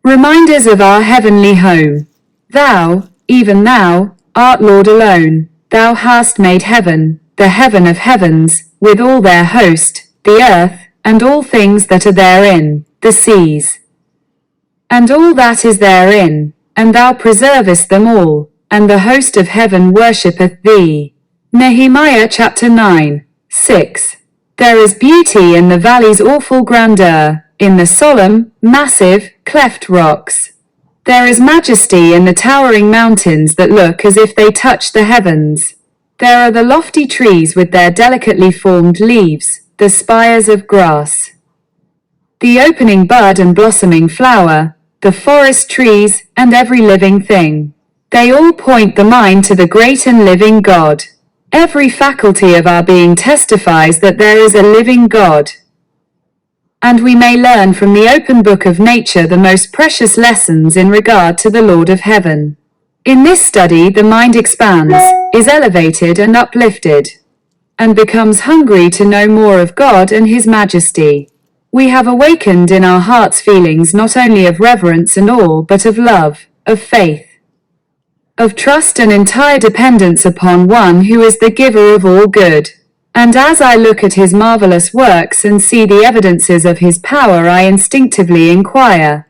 reminders of our heavenly home. Thou, even thou, art Lord alone. Thou hast made heaven, the heaven of heavens, with all their host, the earth, and all things that are therein, the seas, and all that is therein, and thou preservest them all, and the host of heaven worshippeth thee. Nehemiah chapter 9, 6. There is beauty in the valley's awful grandeur, in the solemn, massive, cleft rocks. There is majesty in the towering mountains that look as if they touch the heavens. There are the lofty trees with their delicately formed leaves, the spires of grass, the opening bud and blossoming flower, the forest trees, and every living thing. They all point the mind to the great and living God. Every faculty of our being testifies that there is a living God. And we may learn from the open book of nature the most precious lessons in regard to the Lord of heaven. In this study the mind expands, is elevated and uplifted, and becomes hungry to know more of God and His majesty. We have awakened in our hearts feelings not only of reverence and awe, but of love, of faith, of trust and entire dependence upon one who is the giver of all good. And as I look at His marvelous works and see the evidences of His power, I instinctively inquire,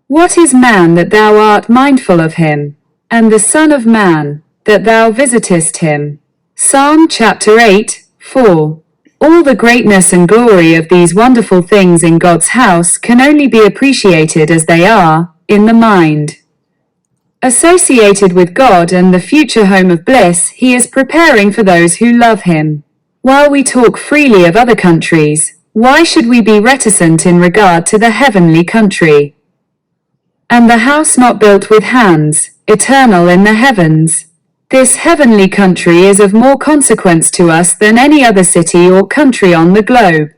what is man that thou art mindful of him, and the Son of Man, that thou visitest him? Psalm chapter 8, 4. All the greatness and glory of these wonderful things in God's house can only be appreciated as they are, in the mind. Associated with God and the future home of bliss He is preparing for those who love Him. While we talk freely of other countries, why should we be reticent in regard to the heavenly country? And the house not built with hands, eternal in the heavens. This heavenly country is of more consequence to us than any other city or country on the globe.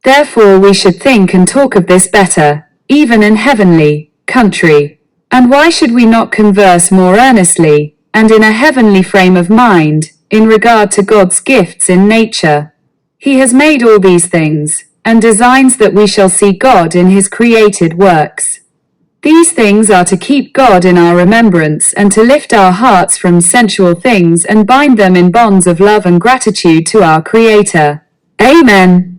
Therefore we should think and talk of this better, even in heavenly country. And why should we not converse more earnestly, and in a heavenly frame of mind, in regard to God's gifts in nature? He has made all these things, and designs that we shall see God in His created works. These things are to keep God in our remembrance and to lift our hearts from sensual things and bind them in bonds of love and gratitude to our Creator. Amen.